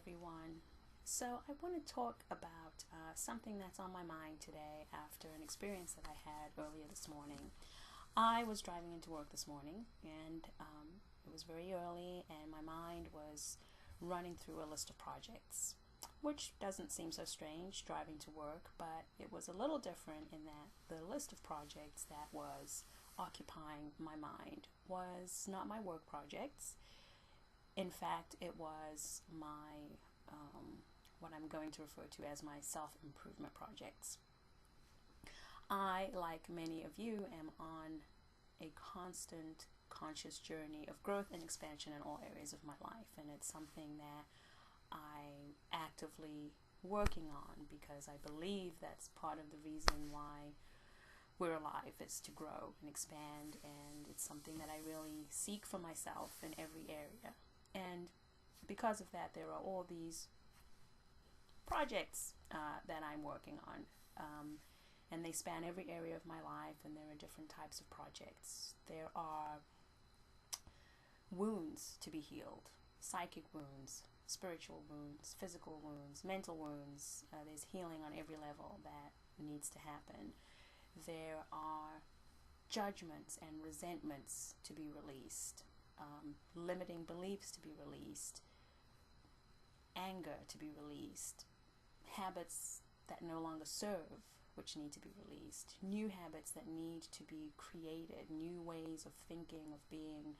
everyone. So, I want to talk about something that's on my mind today after an experience that I had earlier this morning. I was driving into work this morning and it was very early, and my mind was running through a list of projects, which doesn't seem so strange driving to work, but it was a little different in that the list of projects that was occupying my mind was not my work projects. In fact, it was my what I'm going to refer to as my self-improvement projects. I, like many of you, am on a constant conscious journey of growth and expansion in all areas of my life, and it's something that I'm actively working on because I believe that's part of the reason why we're alive, is to grow and expand, and it's something that I really seek for myself in every area. And because of that, there are all these projects that I'm working on, and they span every area of my life, and there are different types of projects. There are wounds to be healed, psychic wounds, spiritual wounds, physical wounds, mental wounds. There's healing on every level that needs to happen. There are judgments and resentments to be released, limiting beliefs to be released, anger to be released, habits that no longer serve, which need to be released, new habits that need to be created, new ways of thinking, of being,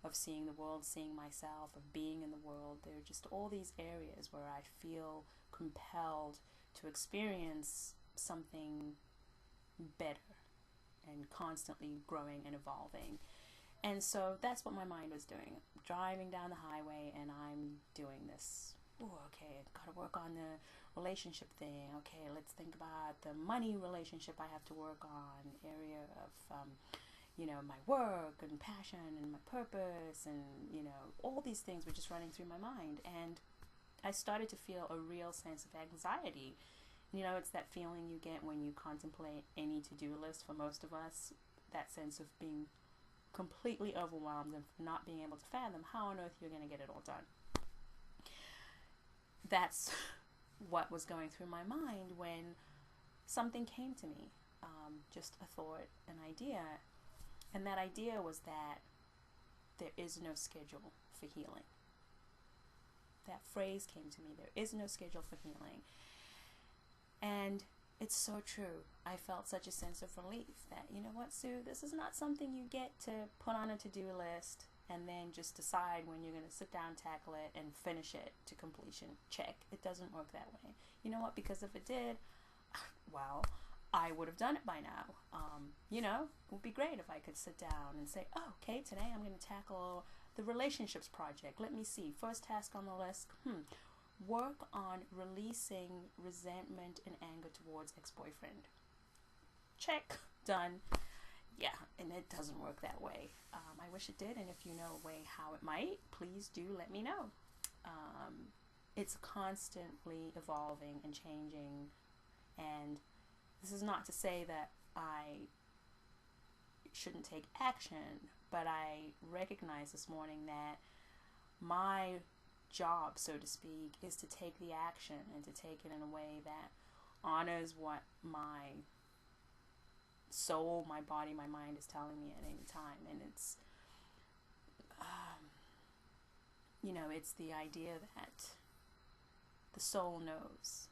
of seeing the world, seeing myself, of being in the world. There are just all these areas where I feel compelled to experience something better and constantly growing and evolving. And so that's what my mind was doing. Driving down the highway and I'm doing this. Oh, okay, I've got to work on the relationship thing. Okay, let's think about the money relationship I have to work on, area of, my work and passion and my purpose, and, all these things were just running through my mind. And I started to feel a real sense of anxiety. It's that feeling you get when you contemplate any to-do list. For most of us, that sense of being completely overwhelmed and not being able to fathom how on earth you're going to get it all done. That's what was going through my mind when something came to me, just a thought, an idea. And that idea was that there is no schedule for healing. That phrase came to me, there is no schedule for healing. And it's so true. I felt such a sense of relief that, you know what, Sue, this is not something you get to put on a to-do list and then just decide when you're going to sit down, tackle it, and finish it to completion. Check. It doesn't work that way. You know what? Because if it did, well, I would have done it by now. It would be great if I could sit down and say, oh, okay, today I'm going to tackle the relationships project. Let me see. First task on the list. Work on releasing resentment and anger towards ex-boyfriend. Check. Done. Yeah, and it doesn't work that way. I wish it did, and if you know a way how it might, please do let me know. It's constantly evolving and changing, and this is not to say that I shouldn't take action, but I recognize this morning that my job, so to speak, is to take the action and to take it in a way that honors what my soul, my body, my mind is telling me at any time. And it's it's the idea that the soul knows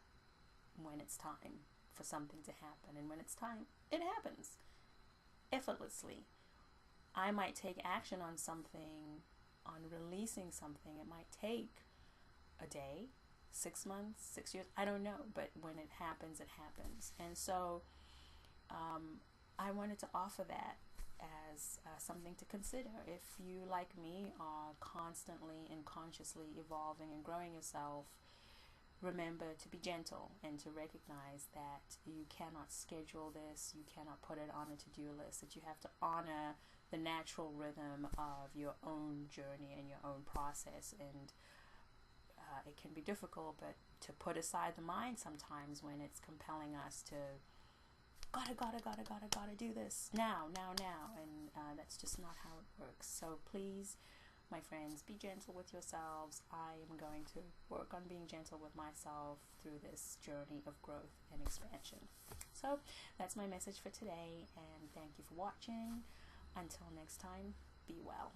when it's time for something to happen, and when it's time, it happens effortlessly. I might take action on something, on releasing something. It might take a day, 6 months, 6 years, I don't know, but when it happens, it happens. And so I wanted to offer that as something to consider. If you, like me, are constantly and consciously evolving and growing yourself, remember to be gentle and to recognize that you cannot schedule this, you cannot put it on a to-do list, that you have to honor the natural rhythm of your own journey and your own process. And it can be difficult, but to put aside the mind sometimes when it's compelling us to gotta do this now, and that's just not how it works. So please my friends, be gentle with yourselves. I am going to work on being gentle with myself through this journey of growth and expansion. So that's my message for today, and thank you for watching. Until next time, be well.